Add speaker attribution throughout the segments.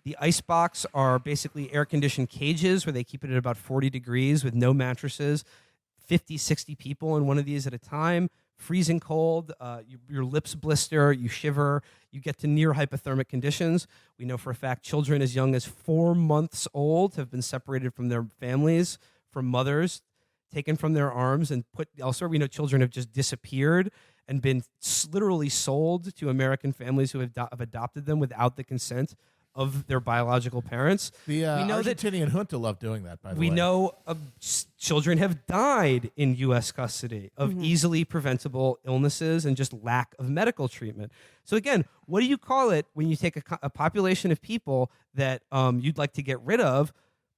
Speaker 1: The ice box are basically air-conditioned cages where they keep it at about 40 degrees with no mattresses, 50, 60 people in one of these at a time, freezing cold, your lips blister, you shiver, you get to near hypothermic conditions. We know for a fact children as young as 4 months old have been separated from their families, from mothers, taken from their arms and put elsewhere. We know children have just disappeared and been literally sold to American families who have adopted them without the consent of their biological parents.
Speaker 2: The Argentinian junta love doing that, by the way.
Speaker 1: We know children have died in U.S. custody of easily preventable illnesses and just lack of medical treatment. So again, what do you call it when you take a population of people that you'd like to get rid of,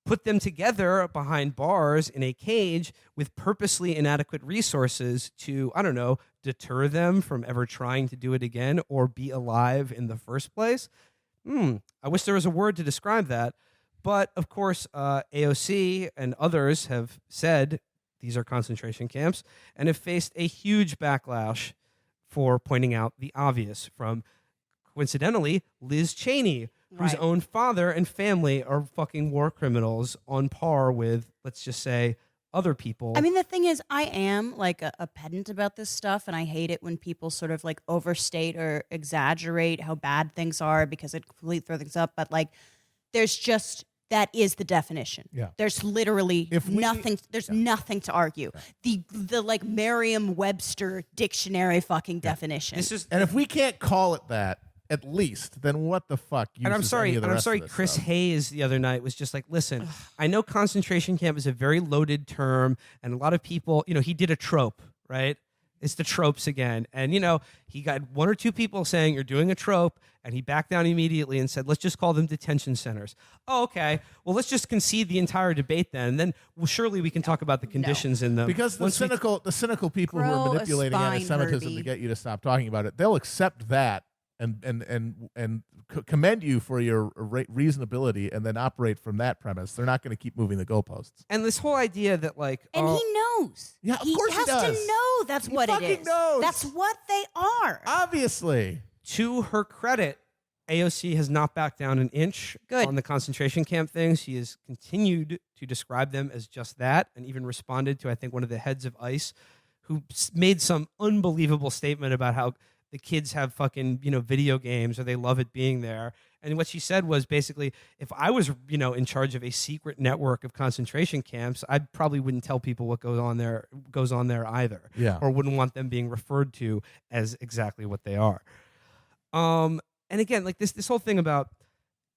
Speaker 1: put them together behind bars in a cage with purposely inadequate resources to, I don't know, deter them from ever trying to do it again or be alive in the first place? I wish there was a word to describe that. But, of course, AOC and others have said these are concentration camps and have faced a huge backlash for pointing out the obvious from, coincidentally, Liz Cheney, whose own father and family are fucking war criminals on par with, let's just say, other people.
Speaker 3: I mean, the thing is, I am like a pedant about this stuff, and I hate it when people sort of like overstate or exaggerate how bad things are because it completely throws things up. But like, there's just, that is the definition.
Speaker 2: Yeah.
Speaker 3: There's literally nothing. There's nothing to argue. The like Merriam-Webster dictionary fucking definition.
Speaker 2: And if we can't call it that, at least, then what the fuck?
Speaker 1: And I'm sorry, Chris
Speaker 2: stuff?
Speaker 1: Hayes the other night was just like, listen, I know concentration camp is a very loaded term, and a lot of people, he did a trope, right? It's the tropes again. And, he got one or two people saying you're doing a trope, and he backed down immediately and said, let's just call them detention centers. Oh, okay. Well, let's just concede the entire debate then. And then surely we can talk about the conditions in them.
Speaker 2: Because the cynical people who are manipulating anti-Semitism to get you to stop talking about it, they'll accept that and commend you for your reasonability and then operate from that premise. They're not going to keep moving the goalposts.
Speaker 1: And this whole idea that like...
Speaker 3: And he knows.
Speaker 2: Yeah, of course he
Speaker 3: has
Speaker 2: does.
Speaker 3: to know that's what it is.
Speaker 2: Knows.
Speaker 3: That's what they are.
Speaker 2: Obviously.
Speaker 1: To her credit, AOC has not backed down an inch on the concentration camp thing. She has continued to describe them as just that and even responded to, I think, one of the heads of ICE who made some unbelievable statement about how the kids have fucking, video games or they love it being there. And what she said was basically, if I was, in charge of a secret network of concentration camps, I probably wouldn't tell people what goes on there either.
Speaker 2: Yeah.
Speaker 1: Or wouldn't want them being referred to as exactly what they are. And again, like this whole thing about,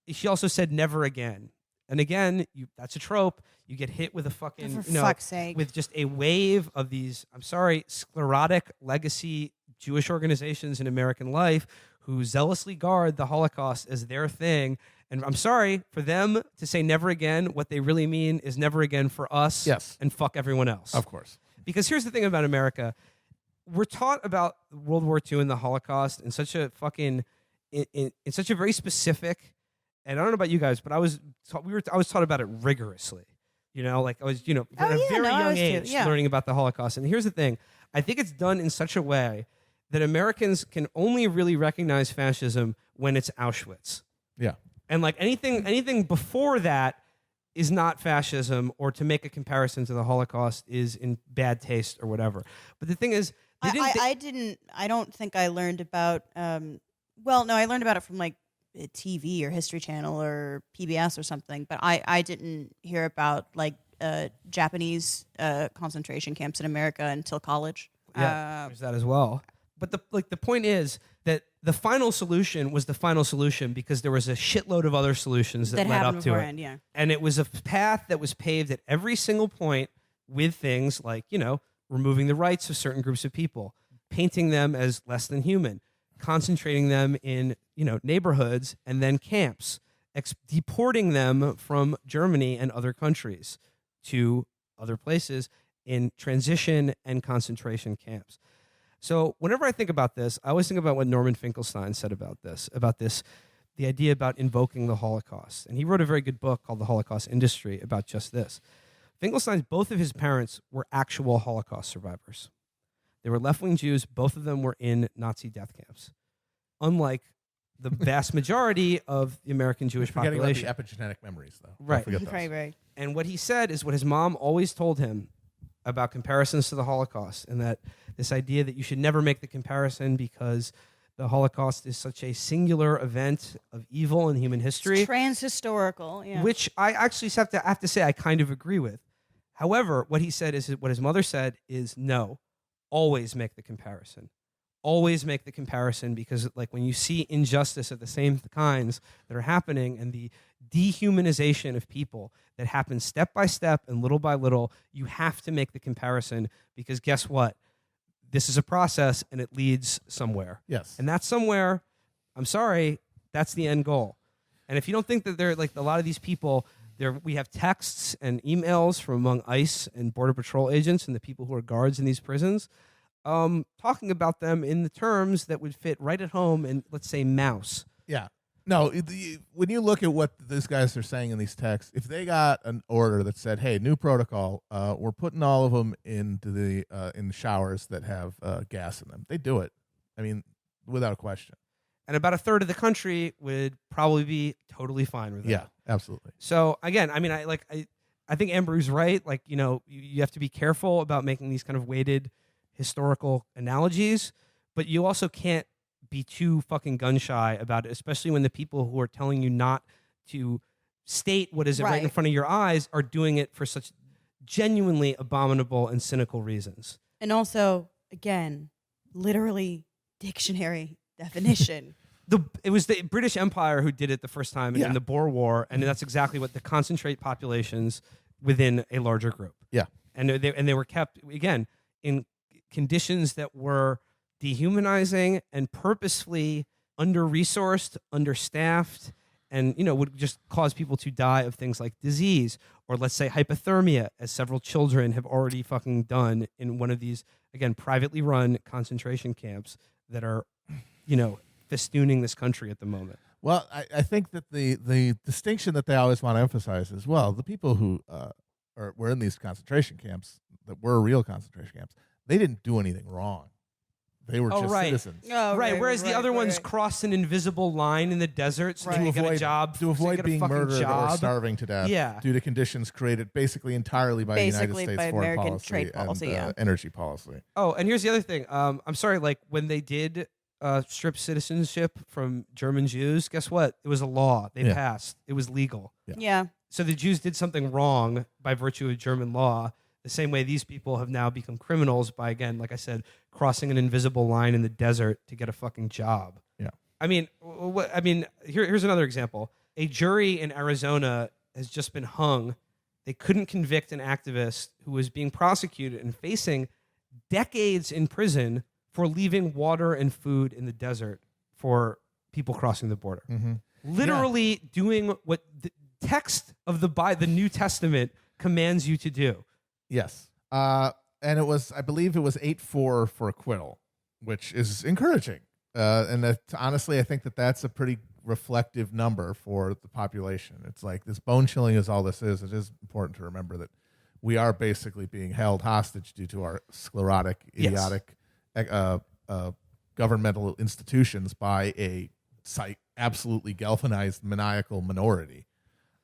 Speaker 1: she also said never again. And again, that's a trope. You get hit with a fucking,
Speaker 3: fuck's sake.
Speaker 1: With just a wave of these, I'm sorry, sclerotic legacy Jewish organizations in American life who zealously guard the Holocaust as their thing. And I'm sorry, for them to say never again, what they really mean is never again for us and fuck everyone else.
Speaker 2: Of course.
Speaker 1: Because here's the thing about America. We're taught about World War II and the Holocaust in such a fucking, in such a very specific, and I don't know about you guys, but I was taught about it rigorously. Like I was, at a very young age learning about the Holocaust. And here's the thing. I think it's done in such a way that Americans can only really recognize fascism when it's Auschwitz.
Speaker 2: Yeah.
Speaker 1: And like anything before that is not fascism, or to make a comparison to the Holocaust is in bad taste or whatever. But the thing is,
Speaker 3: I don't think I learned about, I learned about it from like TV or History Channel or PBS or something, but I didn't hear about like Japanese concentration camps in America until college.
Speaker 1: Yeah, there's that as well. But the point is that the final solution was the final solution because there was a shitload of other solutions that led up to it.
Speaker 3: Yeah.
Speaker 1: And it was a path that was paved at every single point with things like, removing the rights of certain groups of people, painting them as less than human, concentrating them in, neighborhoods and then camps, deporting them from Germany and other countries to other places in transition and concentration camps. So whenever I think about this, I always think about what Norman Finkelstein said about this, the idea about invoking the Holocaust. And he wrote a very good book called The Holocaust Industry about just this. Both of his parents were actual Holocaust survivors. They were left-wing Jews. Both of them were in Nazi death camps. Unlike the vast majority of the American Jewish
Speaker 2: Forgetting
Speaker 1: population.
Speaker 2: about the epigenetic memories, though.
Speaker 1: Right.
Speaker 2: Don't forget those.
Speaker 3: Right.
Speaker 1: And what he said is what his mom always told him about comparisons to the Holocaust, and that this idea that you should never make the comparison because the Holocaust is such a singular event of evil in human history.
Speaker 3: It's trans-historical, yeah.
Speaker 1: Which I actually have to say I kind of agree with. However, what he said is what his mother said is no, always make the comparison. Always make the comparison, because like when you see injustice of the same kinds that are happening and the dehumanization of people that happens step by step and little by little, you have to make the comparison, because guess what? This is a process and it leads somewhere.
Speaker 2: Yes.
Speaker 1: And that somewhere, I'm sorry, that's the end goal. And if you don't think that they're like a lot of these people, we have texts and emails from among ICE and Border Patrol agents and the people who are guards in these prisons, talking about them in the terms that would fit right at home in, let's say, Mouse.
Speaker 2: Yeah. No, when you look at what these guys are saying in these texts, if they got an order that said, "Hey, new protocol, we're putting all of them into in showers that have gas in them," they do it. I mean, without a question.
Speaker 1: And about a third of the country would probably be totally fine with that.
Speaker 2: Yeah, absolutely.
Speaker 1: So again, I mean, I think Amber's right. Like, you know, you have to be careful about making these kind of weighted historical analogies, but you also can't be too fucking gun shy about it, especially when the people who are telling you not to state what is right in front of your eyes are doing it for such genuinely abominable and cynical reasons.
Speaker 3: And also, again, literally dictionary definition.
Speaker 1: It was the British Empire who did it the first time in the Boer War, and that's exactly what the concentrate populations within a larger group.
Speaker 2: Yeah.
Speaker 1: And they were kept, again, in conditions that were dehumanizing and purposefully under-resourced, understaffed, and, you know, would just cause people to die of things like disease or, let's say, hypothermia, as several children have already fucking done in one of these, again, privately run concentration camps that are, you know, festooning this country at the moment.
Speaker 2: Well, I think that the distinction that they always want to emphasize is, well, the people who were in these concentration camps, that were real concentration camps, they didn't do anything wrong. They were just citizens.
Speaker 3: Oh,
Speaker 1: right. Whereas the other ones crossed an invisible line in the desert so they could get a job.
Speaker 2: To avoid being murdered or starving to death due to conditions created basically entirely by the United States
Speaker 3: by
Speaker 2: foreign
Speaker 3: American
Speaker 2: policy
Speaker 3: trade policy,
Speaker 2: and energy policy.
Speaker 1: Oh, and here's the other thing. I'm sorry, like when they did strip citizenship from German Jews, guess what? It was a law. They passed. It was legal.
Speaker 3: Yeah.
Speaker 1: So the Jews did something wrong by virtue of German law, the same way these people have now become criminals by, again, like I said, crossing an invisible line in the desert to get a fucking job.
Speaker 2: Yeah.
Speaker 1: I mean, here's another example. A jury in Arizona has just been hung. They couldn't convict an activist who was being prosecuted and facing decades in prison for leaving water and food in the desert for people crossing the border.
Speaker 2: Mm-hmm.
Speaker 1: Literally doing what the text of the New Testament commands you to do.
Speaker 2: Yes. And it was, I believe it was 8-4 for acquittal, which is encouraging. And that, honestly, I think that that's a pretty reflective number for the population. It's like, this bone chilling is all this is. It is important to remember that we are basically being held hostage due to our sclerotic, idiotic governmental institutions by a absolutely galvanized, maniacal minority.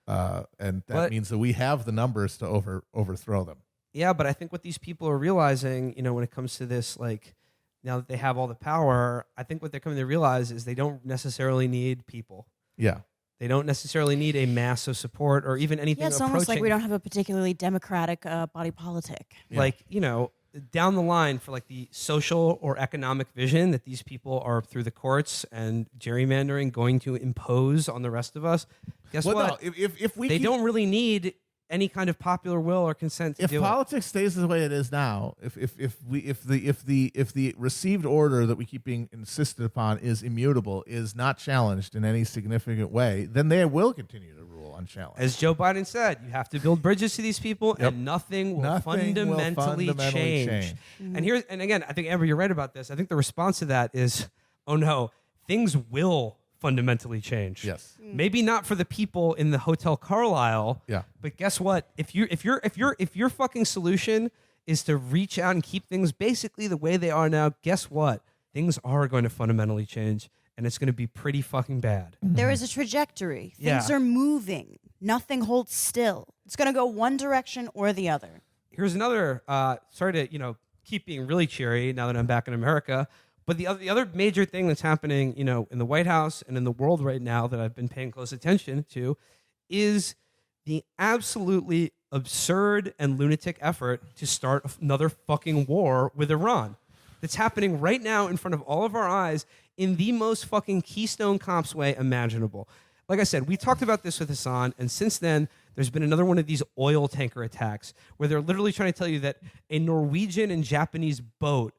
Speaker 2: And that means that we have the numbers to overthrow them.
Speaker 1: Yeah, but I think what these people are realizing, you know, when it comes to this, like, now that they have all the power, I think what they're coming to realize is they don't necessarily need people.
Speaker 2: Yeah.
Speaker 1: They don't necessarily need a mass of support or even anything
Speaker 3: it's
Speaker 1: approaching.
Speaker 3: almost like we don't have a particularly democratic body politic.
Speaker 2: Yeah.
Speaker 1: Like, you know, down the line for like the social or economic vision that these people are through the courts and gerrymandering going to impose on the rest of us. Guess what?
Speaker 2: No, if we
Speaker 1: they don't really need any kind of popular will or consent to do it.
Speaker 2: If politics stays the way it is now, if the received order that we keep being insisted upon is immutable, is not challenged in any significant way, then they will continue to rule unchallenged.
Speaker 1: As Joe Biden said, you have to build bridges to these people, and nothing will fundamentally change. Mm-hmm. And again, I think Amber, you're right about this. I think the response to that is, oh no, things will fundamentally change.
Speaker 2: Yes.
Speaker 1: Maybe not for the people in the Hotel Carlisle.
Speaker 2: Yeah.
Speaker 1: But guess what? If your fucking solution is to reach out and keep things basically the way they are now, guess what? Things are going to fundamentally change. and it's going to be pretty fucking bad.
Speaker 3: There is a trajectory. Things are moving. Nothing holds still. It's going to go one direction or the other.
Speaker 1: Here's another, sorry to, keep being really cheery now that I'm back in America, but the other major thing that's happening, in the White House and in the world right now that I've been paying close attention to is the absolutely absurd and lunatic effort to start another fucking war with Iran. That's happening right now in front of all of our eyes in the most fucking Keystone Cops way imaginable. Like I said, we talked about this with Hassan, and since then, there's been another one of these oil tanker attacks where they're literally trying to tell you that a Norwegian and Japanese boat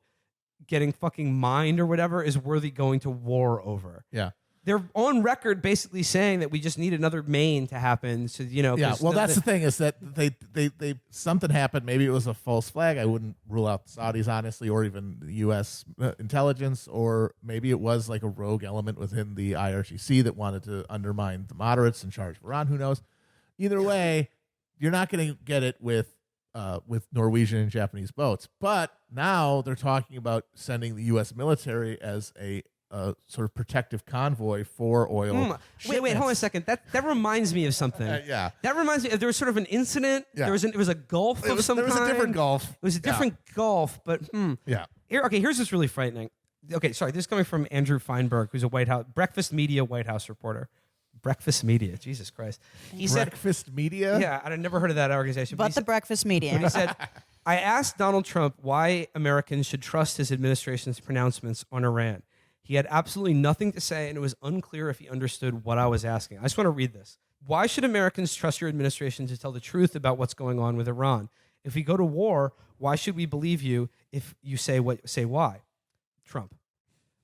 Speaker 1: getting fucking mined or whatever is worthy going to war over.
Speaker 2: Yeah.
Speaker 1: They're on record basically saying that we just need another main to happen. So,
Speaker 2: Yeah, well, that's the thing is that they something happened. Maybe it was a false flag. I wouldn't rule out the Saudis, honestly, or even the U.S. intelligence, or maybe it was like a rogue element within the IRGC that wanted to undermine the moderates in charge of Iran. Who knows? Either way, you're not going to get it with Norwegian and Japanese boats. But now they're talking about sending the U.S. military as a sort of protective convoy for oil.
Speaker 1: Wait, hold on a second. That reminds me of something. That reminds me. There was sort of an incident.
Speaker 2: Yeah.
Speaker 1: It was a gulf of some kind.
Speaker 2: There was a different gulf.
Speaker 1: It was a different gulf, but
Speaker 2: Yeah.
Speaker 1: Here's what's really frightening. Okay, sorry. This is coming from Andrew Feinberg, who's a Breakfast Media White House reporter. Breakfast Media, Jesus Christ. He said
Speaker 2: Breakfast Media?
Speaker 1: Yeah, I'd never heard of that organization.
Speaker 3: But the Breakfast Media.
Speaker 1: He said, I asked Donald Trump why Americans should trust his administration's pronouncements on Iran. He had absolutely nothing to say, and it was unclear if he understood what I was asking. I just want to read this. Why should Americans trust your administration to tell the truth about what's going on with Iran? If we go to war, why should we believe you if you say why? Trump.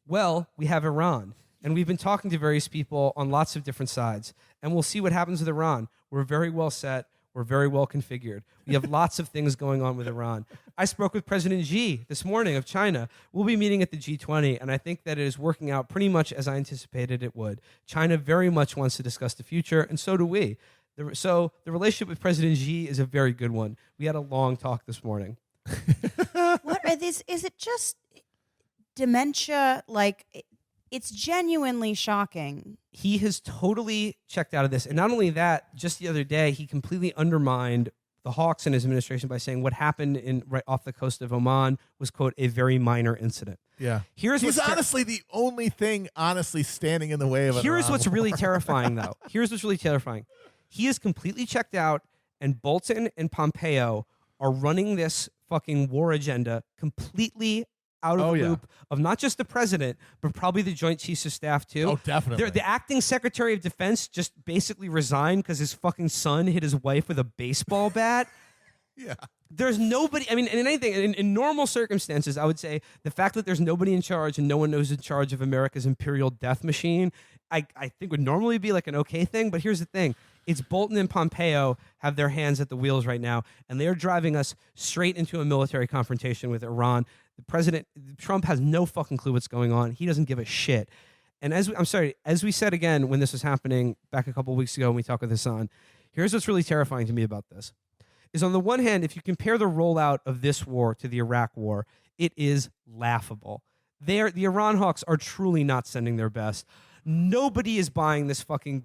Speaker 1: Well, we have Iran, and we've been talking to various people on lots of different sides, and we'll see what happens with Iran. We're very well set. We're very well configured. We have lots of things going on with Iran. I spoke with President Xi this morning of China. We'll be meeting at the G20, and I think that it is working out pretty much as I anticipated it would. China very much wants to discuss the future, and so do we. So the relationship with President Xi is a very good one. We had a long talk this morning.
Speaker 3: What are these? Is it just dementia? Like, it's genuinely shocking.
Speaker 1: He has totally checked out of this. And not only that, just the other day, he completely undermined the Hawks and his administration by saying what happened right off the coast of Oman was, quote, a very minor incident.
Speaker 2: Yeah. He's honestly the only thing standing in the way of it.
Speaker 1: Here's what's really terrifying, though. Here's what's really terrifying. He is completely checked out, and Bolton and Pompeo are running this fucking war agenda completely out of the loop of not just the president, but probably the Joint Chiefs of Staff, too.
Speaker 2: Oh, definitely.
Speaker 1: The acting Secretary of Defense just basically resigned because his fucking son hit his wife with a baseball bat.
Speaker 2: Yeah.
Speaker 1: There's nobody, I mean, in normal circumstances, I would say the fact that there's nobody in charge and no one knows in charge of America's imperial death machine, I think would normally be like an okay thing. But here's the thing. It's Bolton and Pompeo have their hands at the wheels right now, and they are driving us straight into a military confrontation with Iran. The president, Trump, has no fucking clue what's going on. He doesn't give a shit. And as we said again when this was happening back a couple of weeks ago when we talked with Hassan, here's what's really terrifying to me about this. Is on the one hand, if you compare the rollout of this war to the Iraq war, it is laughable. The Iran hawks are truly not sending their best. Nobody is buying this fucking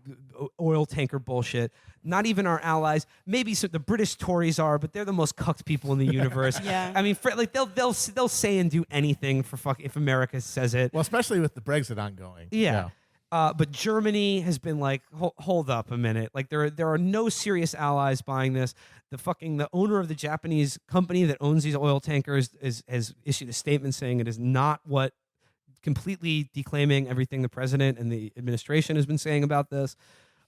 Speaker 1: oil tanker bullshit. Not even our allies. Maybe the British Tories are, but they're the most cucked people in the universe.
Speaker 3: Yeah.
Speaker 1: I mean, they'll say and do anything for if America says it.
Speaker 2: Well, especially with the Brexit ongoing.
Speaker 1: Yeah. But Germany has been like, hold up a minute. Like there are no serious allies buying this. The owner of the Japanese company that owns these oil tankers has issued a statement saying it is not completely declaiming everything the president and the administration has been saying about this.